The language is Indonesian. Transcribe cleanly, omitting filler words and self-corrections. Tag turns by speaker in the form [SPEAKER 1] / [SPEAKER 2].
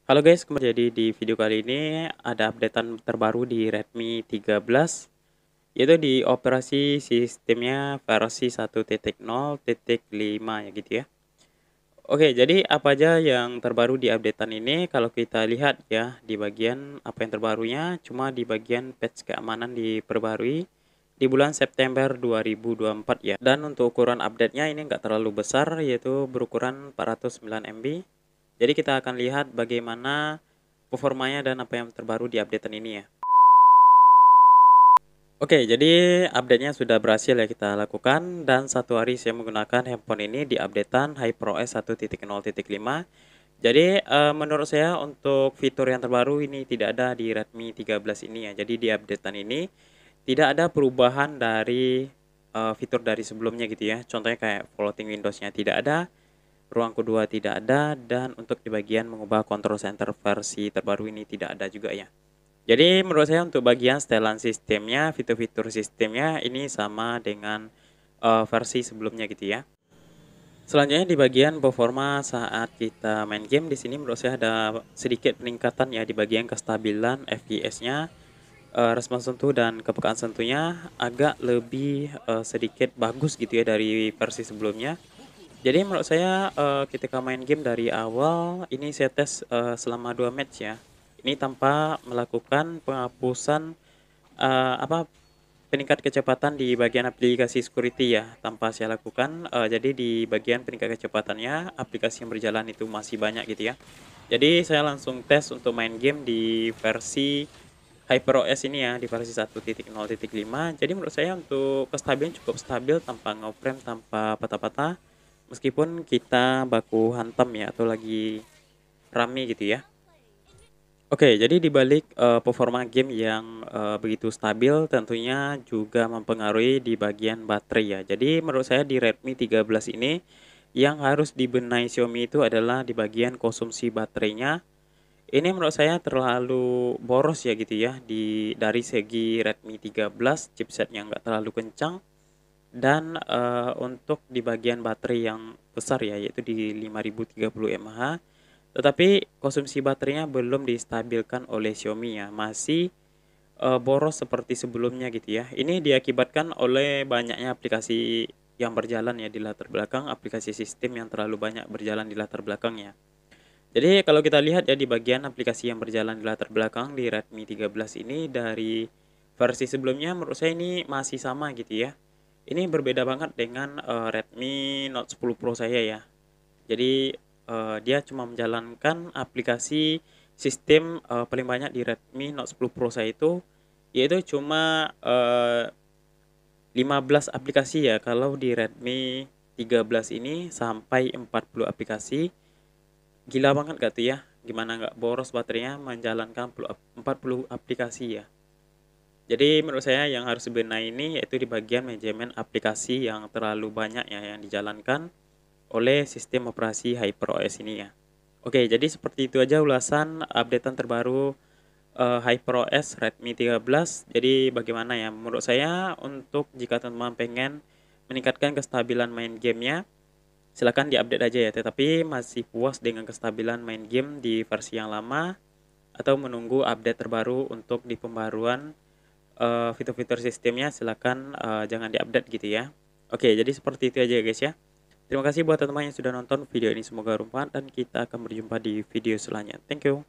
[SPEAKER 1] Halo guys, jadi di video kali ini ada updatean terbaru di Redmi 13, yaitu di operasi sistemnya versi 1.0.5 ya gitu ya. Oke, jadi apa aja yang terbaru di updatean ini? Kalau kita lihat ya di bagian apa yang terbarunya, cuma di bagian patch keamanan diperbarui di bulan September 2024 ya. Dan untuk ukuran update-nya ini nggak terlalu besar, yaitu berukuran 409 MB. Jadi kita akan lihat bagaimana performanya dan apa yang terbaru di updatean ini ya. Oke, jadi update-nya sudah berhasil ya kita lakukan, dan satu hari saya menggunakan handphone ini di updatean HyperOS 1.0.5. Jadi menurut saya untuk fitur yang terbaru ini tidak ada di Redmi 13 ini ya. Jadi di updatean ini tidak ada perubahan dari fitur dari sebelumnya gitu ya. Contohnya kayak floating Windows-nya tidak ada, ruang kedua tidak ada, dan untuk di bagian mengubah control center versi terbaru ini tidak ada juga ya. Jadi menurut saya untuk bagian setelan sistemnya, fitur-fitur sistemnya ini sama dengan versi sebelumnya gitu ya. Selanjutnya di bagian performa saat kita main game, di sini menurut saya ada sedikit peningkatan ya di bagian kestabilan FPS-nya, respons sentuh dan kepekaan sentuhnya agak lebih sedikit bagus gitu ya dari versi sebelumnya. Jadi menurut saya ketika main game dari awal ini saya tes selama 2 match ya. Ini tanpa melakukan penghapusan apa peningkat kecepatan di bagian aplikasi security ya, tanpa saya lakukan. Jadi di bagian peningkat kecepatannya aplikasi yang berjalan itu masih banyak gitu ya. Jadi saya langsung tes untuk main game di versi HyperOS ini ya, di versi 1.0.5. Jadi menurut saya untuk kestabilan cukup stabil tanpa ngeframe, tanpa patah-patah. Meskipun kita baku hantam ya atau lagi rame gitu ya. Oke, jadi di balik performa game yang begitu stabil tentunya juga mempengaruhi di bagian baterai ya. Jadi menurut saya di Redmi 13 ini yang harus dibenahi Xiaomi itu adalah di bagian konsumsi baterainya. Ini menurut saya terlalu boros ya gitu ya dari segi Redmi 13 chipsetnya nggak terlalu kencang, dan untuk di bagian baterai yang besar ya yaitu di 5030 mAh, tetapi konsumsi baterainya belum distabilkan oleh Xiaomi ya, masih boros seperti sebelumnya gitu ya. Ini diakibatkan oleh banyaknya aplikasi yang berjalan ya di latar belakang, aplikasi sistem yang terlalu banyak berjalan di latar belakang ya. Jadi kalau kita lihat ya di bagian aplikasi yang berjalan di latar belakang di Redmi 13 ini dari versi sebelumnya menurut saya ini masih sama gitu ya. Ini berbeda banget dengan Redmi Note 10 Pro saya ya. Jadi dia cuma menjalankan aplikasi sistem paling banyak di Redmi Note 10 Pro saya itu, yaitu cuma 15 aplikasi ya. Kalau di Redmi 13 ini sampai 40 aplikasi. Gila banget gak tuh ya? Gimana nggak boros baterainya menjalankan 40 aplikasi ya. Jadi menurut saya yang harus dibenahi ini yaitu di bagian manajemen aplikasi yang terlalu banyak ya yang dijalankan oleh sistem operasi HyperOS ini ya. Oke, jadi seperti itu aja ulasan updatean terbaru HyperOS Redmi 13. Jadi bagaimana ya? Menurut saya untuk jika teman-teman pengen meningkatkan kestabilan main gamenya, silakan diupdate aja ya. Tetapi masih puas dengan kestabilan main game di versi yang lama atau menunggu update terbaru untuk di pembaruan fitur-fitur sistemnya, silakan jangan diupdate gitu ya. Oke, jadi seperti itu aja guys ya. Terima kasih buat teman-teman yang sudah nonton video ini, semoga bermanfaat dan kita akan berjumpa di video selanjutnya. Thank you.